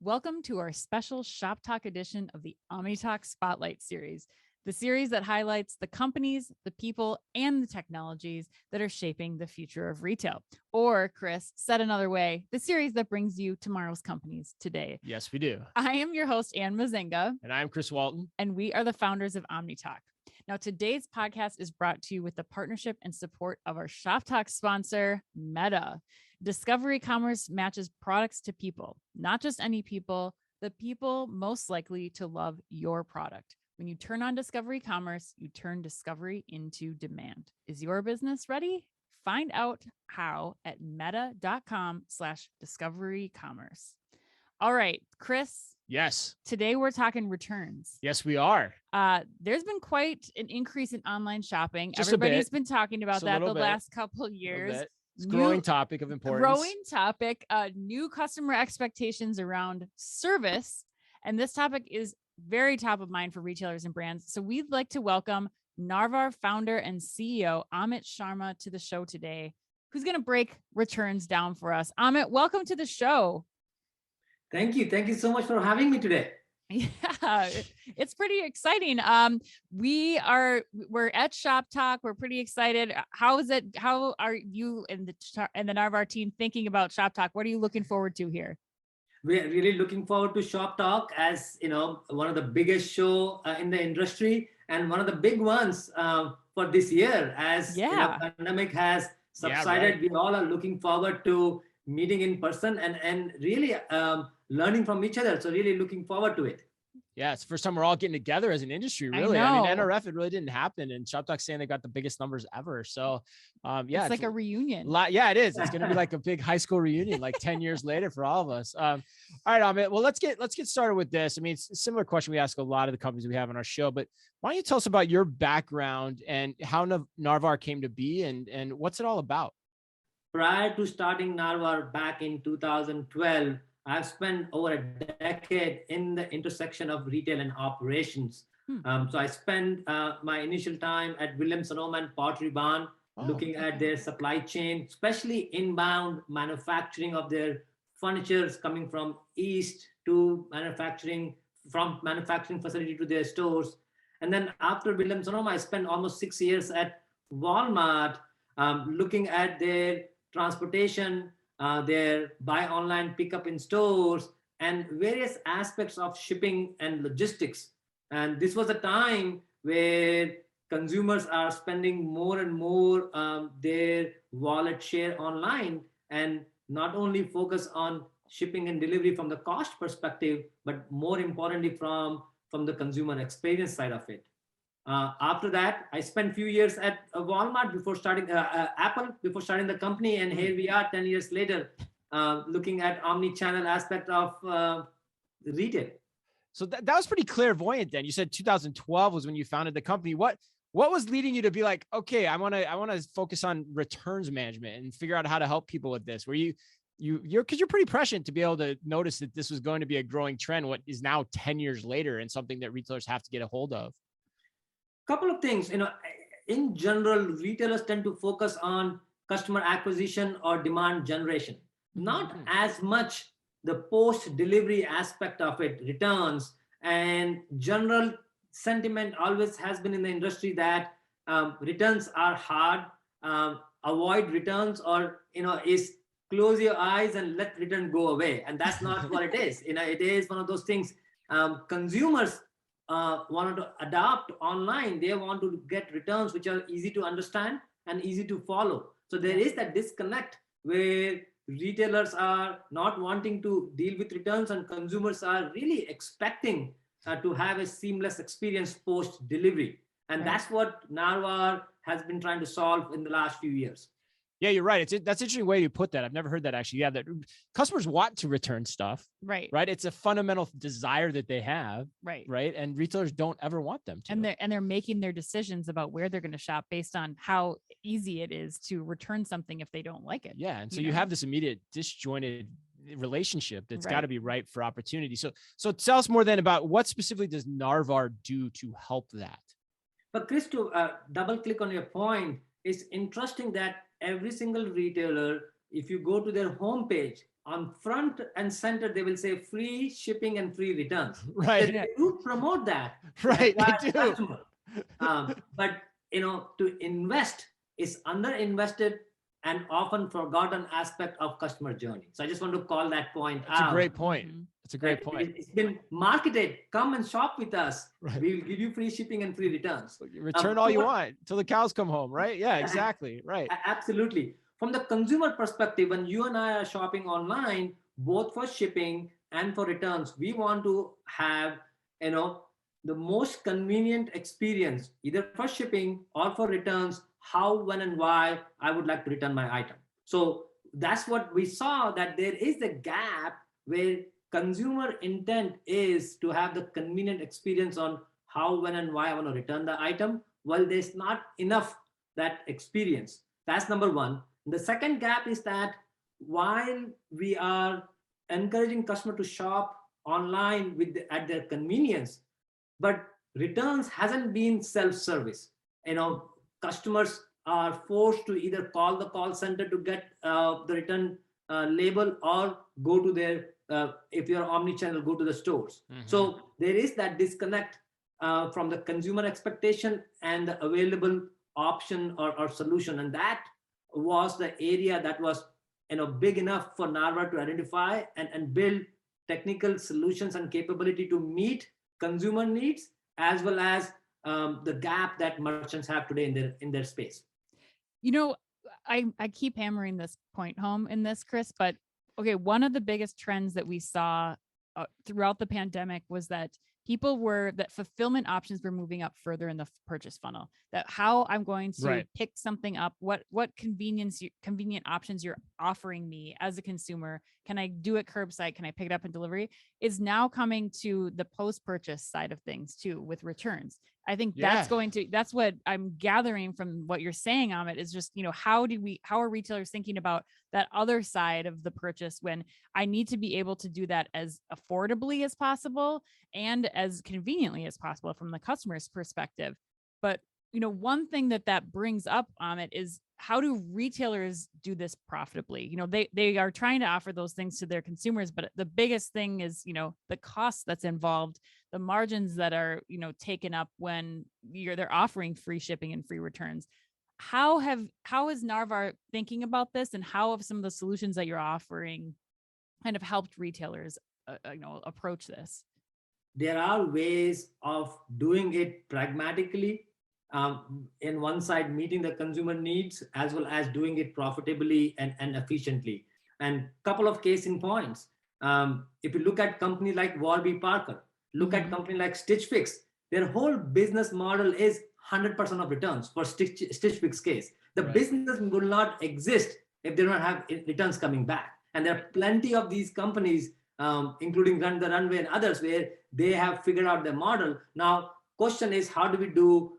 Welcome to our special Shop Talk edition of the Omni Talk Spotlight series, the series that highlights the companies, the people, and the technologies that are shaping the future of retail. Or, Chris, said another way, the series that brings you tomorrow's companies today. Yes, we do. I am your host, Ann Mezzenga. And I'm Chris Walton. And we are the founders of Omni Talk. Now, today's podcast is brought to you with the partnership and support of our Shop Talk sponsor, Meta. Discovery Commerce matches products to people, not just any people, the people most likely to love your product. When you turn on Discovery Commerce, you turn discovery into demand. Is your business ready? Find out how at meta.com/discovery commerce. All right, Chris. Yes. Today we're talking returns. Yes, we are. There's been quite an increase in online shopping. Just Everybody's been talking about Just that the last couple of years. It's a growing topic of importance. Growing topic, new customer expectations around service. And this topic is very top of mind for retailers and brands. So we'd like to welcome Narvar founder and CEO Amit Sharma to the show today, who's going to break returns down for us. Amit, welcome to the show. Thank you. Thank you so much for having me today. Yeah, it's pretty exciting. We're at Shop Talk. We're pretty excited. How are you and the Narvar team thinking about Shop Talk? What are you looking forward to here? We're really looking forward to Shop Talk, as one of the biggest show in the industry and one of the big ones for this year. As pandemic has subsided, we all are looking forward to meeting in person and really learning from each other. So really looking forward to it. Yeah, it's the first time we're all getting together as an industry, really. I mean, NRF, it really didn't happen. And Shoptalk's saying they got the biggest numbers ever. So it's like a reunion. Yeah, it is. It's going to be like a big high school reunion, like 10 years later for all of us. All right, Amit, well, let's get started with this. I mean, it's a similar question we ask a lot of the companies we have on our show, but why don't you tell us about your background and how Narvar came to be and what's it all about? Prior to starting Narvar back in 2012, I've spent over a decade in the intersection of retail and operations. So I spent my initial time at Williams-Sonoma and Pottery Barn, looking at their supply chain, especially inbound manufacturing of their furnitures coming from east to manufacturing facility to their stores. And then after Williams-Sonoma, I spent almost 6 years at Walmart, looking at their transportation, their buy online, pick up in stores, and various aspects of shipping and logistics. And this was a time where consumers are spending more and more their wallet share online, and not only focus on shipping and delivery from the cost perspective, but more importantly from the consumer experience side of it. After that, I spent a few years at Walmart before starting Apple, before starting the company. And here we are 10 years later, looking at omni-channel aspect of retail. So that was pretty clairvoyant then. You said 2012 was when you founded the company. What was leading you to be like, okay, I want to focus on returns management and figure out how to help people with this? Were you're because you're pretty prescient to be able to notice that this was going to be a growing trend, what is now 10 years later, and something that retailers have to get a hold of? Couple of things, in general, retailers tend to focus on customer acquisition or demand generation, not as much the post-delivery aspect of it, returns. And general sentiment always has been in the industry that returns are hard, avoid returns, or, is close your eyes and let return go away. And that's not what it is. It is one of those things. Consumers wanted to adopt online. They want to get returns which are easy to understand and easy to follow. So there is that disconnect where retailers are not wanting to deal with returns and consumers are really expecting to have a seamless experience post delivery. And that's what Narvar has been trying to solve in the last few years. Yeah, you're right. That's an interesting way you put that. I've never heard that actually. Yeah, that customers want to return stuff. Right. It's a fundamental desire that they have. Right. And retailers don't ever want them to. And they're making their decisions about where they're going to shop based on how easy it is to return something if they don't like it. Yeah. And so you have this immediate disjointed relationship that's got to be ripe for opportunity. So tell us more then about what specifically does Narvar do to help that? But Chris, to double click on your point, it's interesting that every single retailer, if you go to their homepage, on front and center, they will say free shipping and free returns. Right. So they do promote that. Right. They Acquire do. customer. But to invest is under-invested and often forgotten aspect of customer journey. So I just want to call that point That's out. a great point. Mhm. That's a great point. It's been marketed. Come and shop with us. Right. We will give you free shipping and free returns. Return all you want until the cows come home, right? Yeah, exactly. Right. Absolutely. From the consumer perspective, when you and I are shopping online, both for shipping and for returns, we want to have, the most convenient experience, either for shipping or for returns, how, when, and why I would like to return my item. So that's what we saw, that there is a gap where consumer intent is to have the convenient experience on how, when, and why I want to return the item. Well, there's not enough that experience. That's number one. The second gap is that while we are encouraging customer to shop online at their convenience, but returns hasn't been self-service. Customers are forced to either call the call center to get the return label, or go to their, if you're omni-channel, go to the stores. Mhm. So there is that disconnect from the consumer expectation and the available option or solution. And that was the area that was big enough for Narvar to identify and build technical solutions and capability to meet consumer needs, as well as the gap that merchants have today in their space. I keep hammering this point home in this, Chris, but okay, one of the biggest trends that we saw throughout the pandemic was that that fulfillment options were moving up further in the purchase funnel. That how I'm going to pick something up, what convenient options you're offering me as a consumer. Can I do it curbside? Can I pick it up in delivery? Is now coming to the post-purchase side of things too, with returns. I think that's what I'm gathering from what you're saying, Amit, is just, how are retailers thinking about that other side of the purchase when I need to be able to do that as affordably as possible and as conveniently as possible from the customer's perspective. But, one thing that brings up, Amit, is how do retailers do this profitably? They are trying to offer those things to their consumers, but the biggest thing is, the cost that's involved, the margins that are, taken up when they're offering free shipping and free returns. How is Narvar thinking about this, and how have some of the solutions that you're offering kind of helped retailers, approach this? There are ways of doing it pragmatically. In one side, meeting the consumer needs, as well as doing it profitably and efficiently. And couple of case in points. If you look at company like Warby Parker, look at company like Stitch Fix, their whole business model is 100% of returns for Stitch Fix case. The business will not exist if they don't have returns coming back. And there are plenty of these companies, including Run the Runway and others, where they have figured out their model. Now, question is, how do we do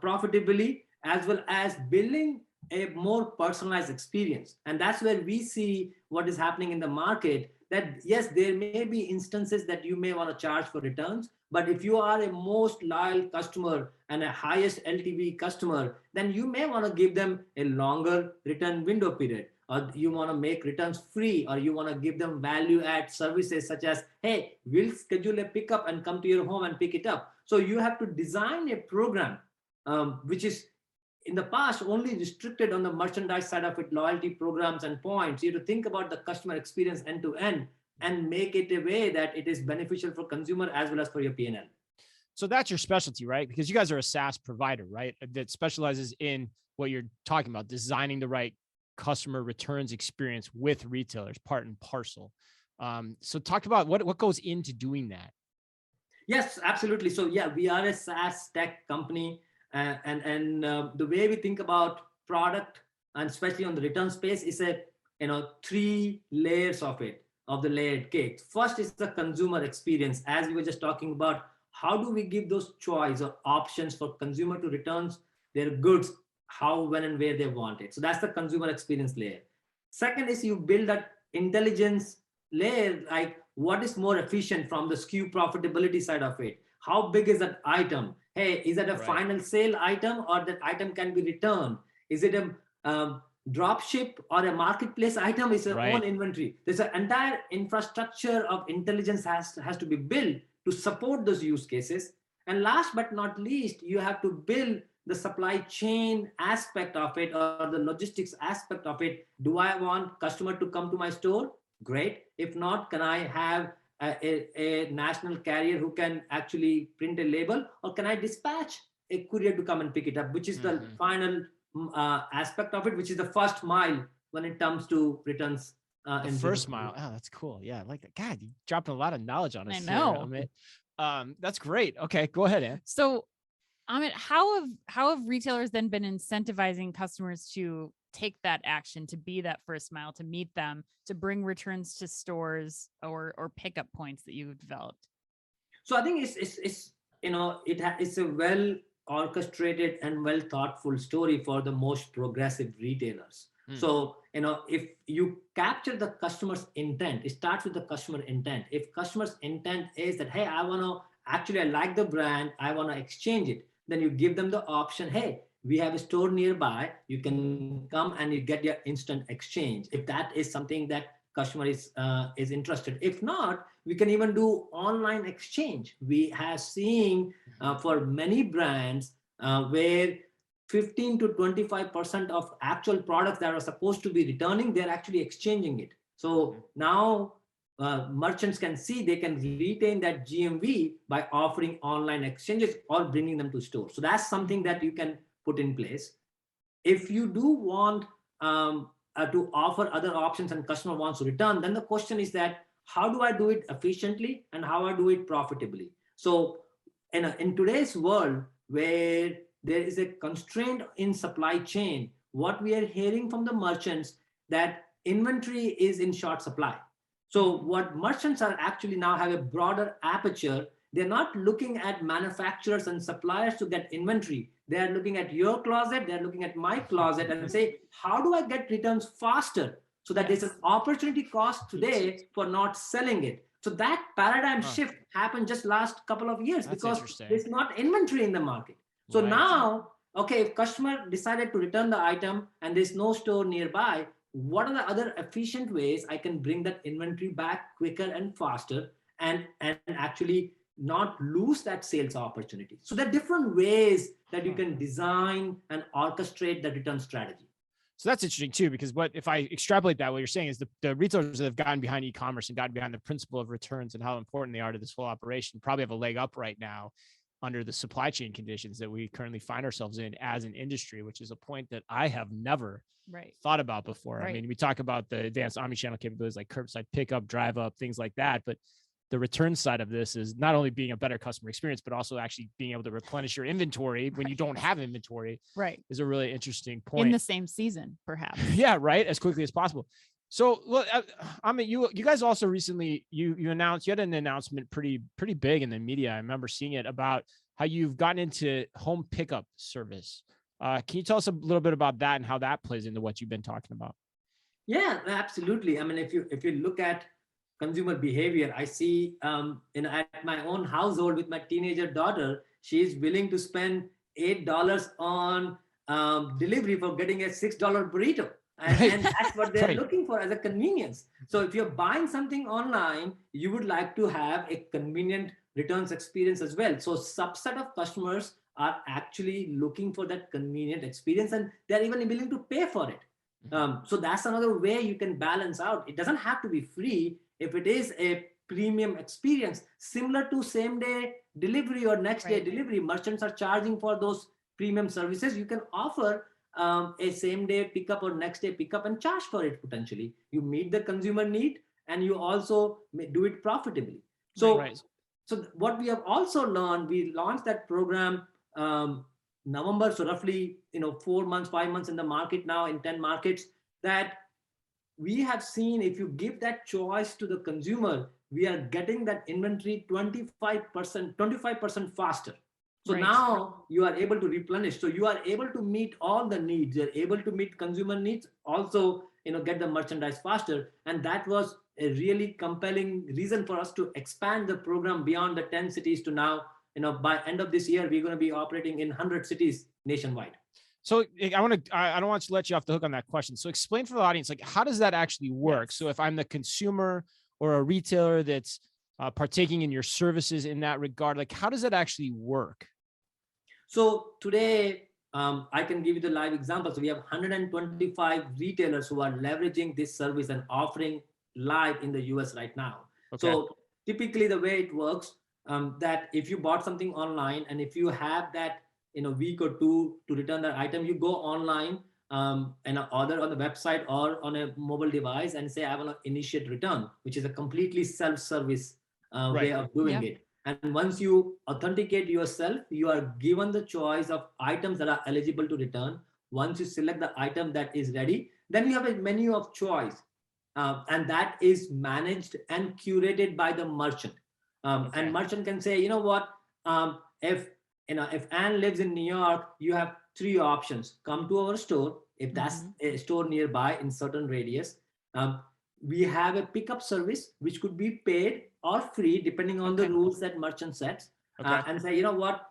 profitably, as well as building a more personalized experience? And that's where we see what is happening in the market, that yes, there may be instances that you may want to charge for returns, but if you are a most loyal customer and a highest LTV customer, then you may want to give them a longer return window period, or you want to make returns free, or you want to give them value add services such as, hey, we'll schedule a pickup and come to your home and pick it up. So you have to design a program, which is in the past only restricted on the merchandise side of it, loyalty programs and points. You have to think about the customer experience end to end and make it a way that it is beneficial for consumer as well as for your P&L. So that's your specialty, right? Because you guys are a SaaS provider, right? That specializes in what you're talking about, designing the right customer returns experience with retailers, part and parcel. So talk about what goes into doing that. Yes, absolutely. So yeah, we are a SaaS tech company, and the way we think about product, and especially on the return space, is a 3 layers of the layered cake. First is the consumer experience, as we were just talking about. How do we give those choice or options for consumer to return their goods, how, when, and where they want it? So that's the consumer experience layer. Second is you build that intelligence layer, like what is more efficient from the SKU profitability side of it? How big is that item? Hey, is that a final sale item, or that item can be returned? Is it a drop ship or a marketplace item is their own inventory. There's an entire infrastructure of intelligence has to be built to support those use cases. And last but not least, you have to build the supply chain aspect of it or the logistics aspect of it. Do I want customer to come to my store? Great. If not, can I have a national carrier who can actually print a label, or can I dispatch a courier to come and pick it up, which is the final aspect of it, which is the first mile when it comes to returns. The first mile. Oh, that's cool. Yeah, I like that. God, you dropped a lot of knowledge on us. I know. Here, Amit. That's great. Okay, go ahead, Ann. So, Amit, how have retailers then been incentivizing customers to take that action, to be that first mile, to meet them, to bring returns to stores or pickup points that you've developed? So I think it's it's a well orchestrated and well thoughtful story for the most progressive retailers. So if you capture the customer's intent, it starts with the customer intent. If customer's intent is that, hey, I like the brand, I want to exchange it, then you give them the option, hey, we have a store nearby, you can come and you get your instant exchange, if that is something that customer is interested. If not, we can even do online exchange. We have seen for many brands where 15 to 25% of actual products that are supposed to be returning, they're actually exchanging it. So now merchants can see they can retain that GMV by offering online exchanges or bringing them to stores. So that's something that you can put in place. If you do want to offer other options and customer wants to return, then the question is that how do I do it efficiently and how I do it profitably? So in today's world where there is a constraint in supply chain, what we are hearing from the merchants that inventory is in short supply. So what merchants are actually now have a broader aperture. They're not looking at manufacturers and suppliers to get inventory. They're looking at your closet, they're looking at my closet and say, how do I get returns faster so that there's an opportunity cost today for not selling it? So that paradigm shift happened just last couple of years because there's not inventory in the market. So now, okay, if customer decided to return the item and there's no store nearby, what are the other efficient ways I can bring that inventory back quicker and faster and actually not lose that sales opportunity? So there are different ways that you can design and orchestrate the return strategy. So that's interesting too, because what if I extrapolate that, what you're saying is the retailers that have gotten behind e-commerce and gotten behind the principle of returns and how important they are to this whole operation probably have a leg up right now under the supply chain conditions that we currently find ourselves in as an industry, which is a point that I have never thought about before. I mean, we talk about the advanced omnichannel capabilities like curbside pickup, drive up, things like that. But the return side of this is not only being a better customer experience, but also actually being able to replenish your inventory when you don't have inventory. Is a really interesting point. In the same season, perhaps. Yeah, right. As quickly as possible. So, look, I mean, you guys also recently you announced, you had an announcement pretty big in the media. I remember seeing it about how you've gotten into home pickup service. Can you tell us a little bit about that and how that plays into what you've been talking about? Yeah, absolutely. I mean, if you look at consumer behavior, I see at my own household with my teenager daughter, she is willing to spend $8 on delivery for getting a $6 burrito. And that's what they're looking for as a convenience. So if you're buying something online, you would like to have a convenient returns experience as well. So subset of customers are actually looking for that convenient experience and they're even willing to pay for it. So that's another way you can balance out. It doesn't have to be free. If it is a premium experience, similar to same day delivery or next day delivery, merchants are charging for those premium services. You can offer a same day pickup or next day pickup and charge for it potentially. You meet the consumer need and you also do it profitably. So, so what we have also learned, we launched that program November, so roughly 4 months, 5 months in the market now in 10 markets, that we have seen if you give that choice to the consumer, we are getting that inventory 25% faster. So now you are able to replenish. So you are able to meet all the needs. You're able to meet consumer needs, also get the merchandise faster. And that was a really compelling reason for us to expand the program beyond the 10 cities to now, by end of this year, we're going to be operating in 100 cities nationwide. So I don't want to let you off the hook on that question. So explain for the audience, like, how does that actually work? Yes. So if I'm the consumer or a retailer that's partaking in your services in that regard, like, how does that actually work? So today, I can give you the live example. So we have 125 retailers who are leveraging this service and offering live in the US right now. Okay. So typically the way it works, that if you bought something online and if you have that in a week or two to return that item, you go online and order on the website or on a mobile device and say, I want to initiate return, which is a completely self-service way of doing it. And once you authenticate yourself, you are given the choice of items that are eligible to return. Once you select the item that is ready, then you have a menu of choice. And that is managed and curated by the merchant. And merchant can say, you know what, if Anne lives in New York, you have 3 options. Come to our store, if that's a store nearby in certain radius. We have a pickup service, which could be paid or free, depending on the rules that merchant sets. And say, you know what,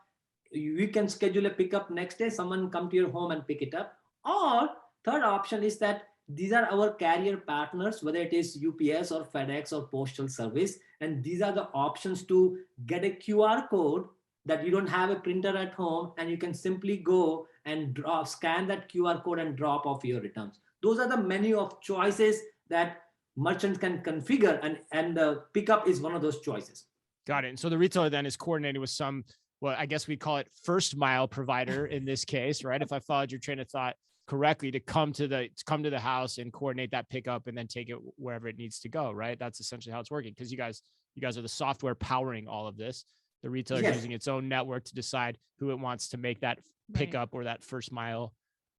we can schedule a pickup next day, someone come to your home and pick it up. Or third option is that these are our carrier partners, whether it is UPS or FedEx or postal service. And these are the options to get a QR code that you don't have a printer at home, and you can simply go and scan that QR code and drop off your returns. Those are the menu of choices that merchants can configure, and the pickup is one of those choices. Got it. And so the retailer then is coordinated with some, well, I guess we call it first mile provider in this case, right? If I followed your train of thought correctly, to come to the house and coordinate that pickup and then take it wherever it needs to go, right? That's essentially how it's working, because you guys are the software powering all of this. The retailer is using its own network to decide who it wants to make that pickup or that first mile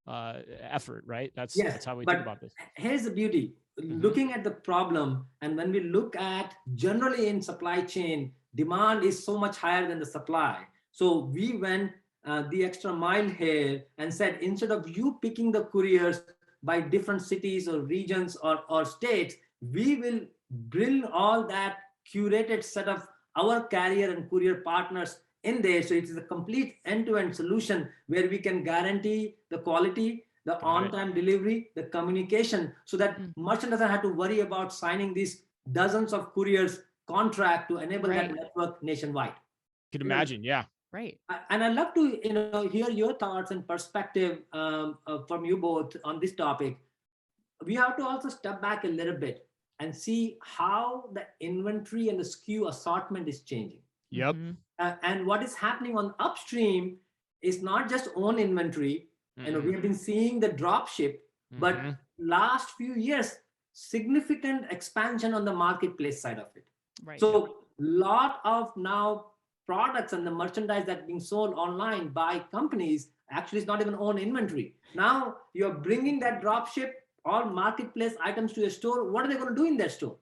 effort, right? That's how we think about this. Here's the beauty. Looking at the problem, and when we look at generally in supply chain, demand is so much higher than the supply. So we went the extra mile here and said, instead of you picking the couriers by different cities or regions or states, we will bring all that curated set of our carrier and courier partners in there. So it is a complete end-to-end solution where we can guarantee the quality, the on-time delivery, the communication, so that merchant doesn't have to worry about signing these dozens of couriers contract to enable that network nationwide. Could imagine, Right. And I'd love to hear your thoughts and perspective from you both on this topic. We have to also step back a little bit and see how the inventory and the SKU assortment is changing. Yep. And what is happening on upstream is not just own inventory. We have been seeing the drop ship, but last few years, significant expansion on the marketplace side of it. Right. So lot of now products and the merchandise that's being sold online by companies actually is not even own inventory. Now you're bringing that drop ship or marketplace items to a store. What are they going to do in their store?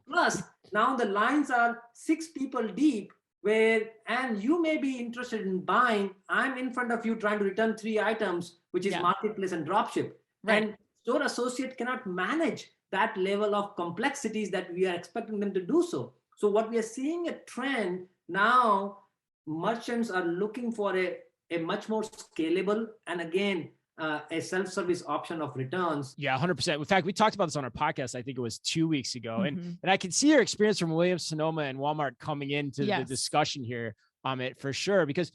Plus, now the lines are 6 people deep, and you may be interested in buying. I'm in front of you trying to return 3 items, which is marketplace and dropship. And store associate cannot manage that level of complexities that we are expecting them to do so. So what we are seeing a trend now, merchants are looking for a much more scalable and again, a self-service option of returns. Yeah, 100%. In fact, we talked about this on our podcast, I think it was 2 weeks ago. And I can see your experience from Williams-Sonoma and Walmart coming into the discussion here, Amit, for sure, because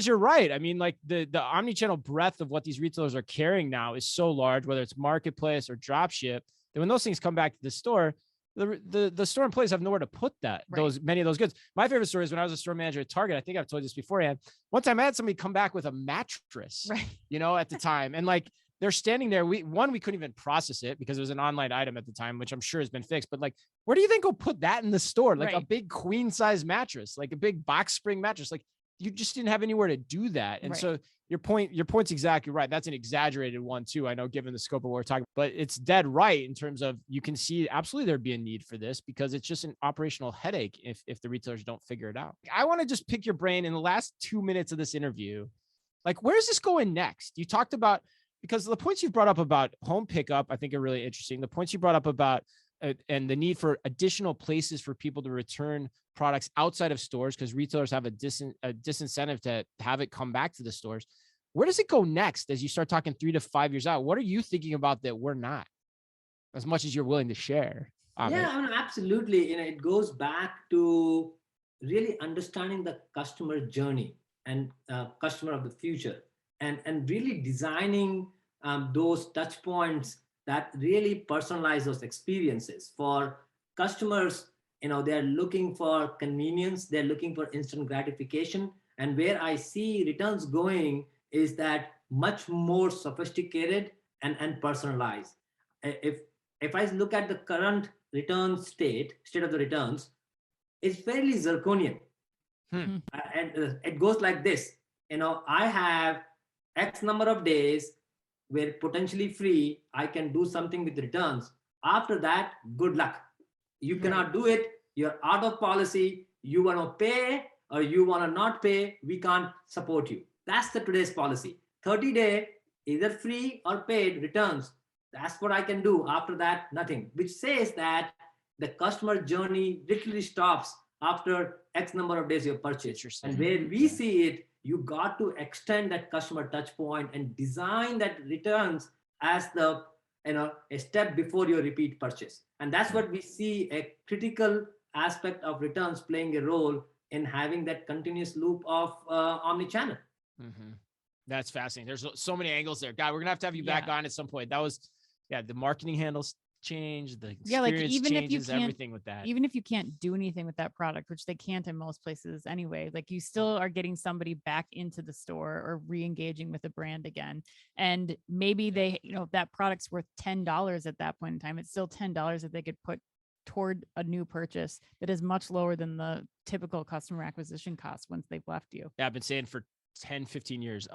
you're right. I mean, like the omni-channel breadth of what these retailers are carrying now is so large, whether it's marketplace or dropship, that when those things come back to the store, the store employees have nowhere to put many of those goods. My favorite story is when I was a store manager at Target. I think I've told you this beforehand. One time I had somebody come back with a mattress, at the time. And like, they're standing there. We couldn't even process it because it was an online item at the time, which I'm sure has been fixed. But like, where do you think we'll put that in the store? Like a big queen size mattress, like a big box spring mattress. Like, you just didn't have anywhere to do that. And so your point's exactly right. That's an exaggerated one too, I know, given the scope of what we're talking, but it's dead right in terms of, you can see absolutely there'd be a need for this because it's just an operational headache if the retailers don't figure it out. I want to just pick your brain in the last 2 minutes of this interview. Like, where's this going next? You talked about, because the points you brought up about home pickup, I think are really interesting. The points you brought up about and the need for additional places for people to return products outside of stores, because retailers have a disincentive to have it come back to the stores. Where does it go next as you start talking 3 to 5 years out? What are you thinking about that we're not, as much as you're willing to share? Yeah, I mean, absolutely. It goes back to really understanding the customer journey and customer of the future, and really designing those touch points that really personalize those experiences for customers. They're looking for convenience, they're looking for instant gratification, and where I see returns going is that much more sophisticated and personalized. If I look at the current return state of the returns, it's fairly zirconian. And it goes like this. I have X number of days where potentially free, I can do something with returns. After that, good luck. You cannot do it. You're out of policy. You want to pay or you want to not pay. We can't support you. That's the today's policy. 30-day, either free or paid returns. That's what I can do. After that, nothing, which says that the customer journey literally stops after X number of days you purchase. And where we see it, you got to extend that customer touch point and design that returns as the a step before your repeat purchase. And that's what we see, a critical aspect of returns playing a role in having that continuous loop of omni-channel. That's fascinating. There's so many angles there. God, we're gonna have to have you back on at some point. That was, the marketing handles change, the experience even if you changes, can't, everything with that. Even if you can't do anything with that product, which they can't in most places anyway, like you still are getting somebody back into the store or re-engaging with the brand again. And maybe they, that product's worth $10 at that point in time. It's still $10 that they could put toward a new purchase that is much lower than the typical customer acquisition cost once they've left you. Yeah, I've been saying for 10, 15 years,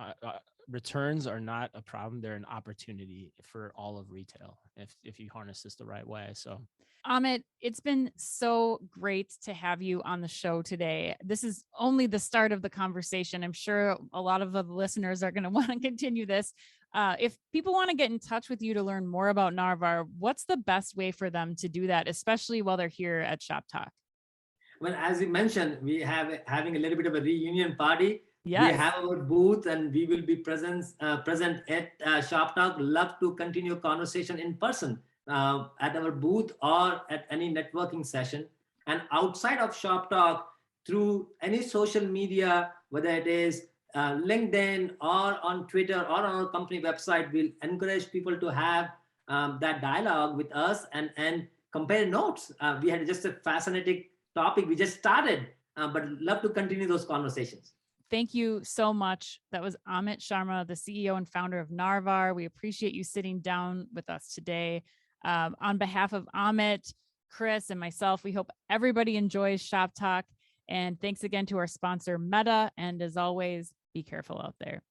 returns are not a problem. They're an opportunity for all of retail if you harness this the right way. So Amit, it's been so great to have you on the show today. This is only the start of the conversation. I'm sure a lot of the listeners are going to want to continue this. If people want to get in touch with you to learn more about Narvar, what's the best way for them to do that, especially while they're here at Shoptalk? Well, as you mentioned, we have having a little bit of a reunion party. Yes. We have our booth and we will be present at Shoptalk. Love to continue conversation in person at our booth or at any networking session. And outside of Shoptalk, through any social media, whether it is LinkedIn or on Twitter or on our company website, we'll encourage people to have that dialogue with us and compare notes. We had just a fascinating topic. We just started, but love to continue those conversations. Thank you so much. That was Amit Sharma, the CEO and founder of Narvar. We appreciate you sitting down with us today. On behalf of Amit, Chris, and myself, we hope everybody enjoys Shoptalk. And thanks again to our sponsor, Meta. And as always, be careful out there.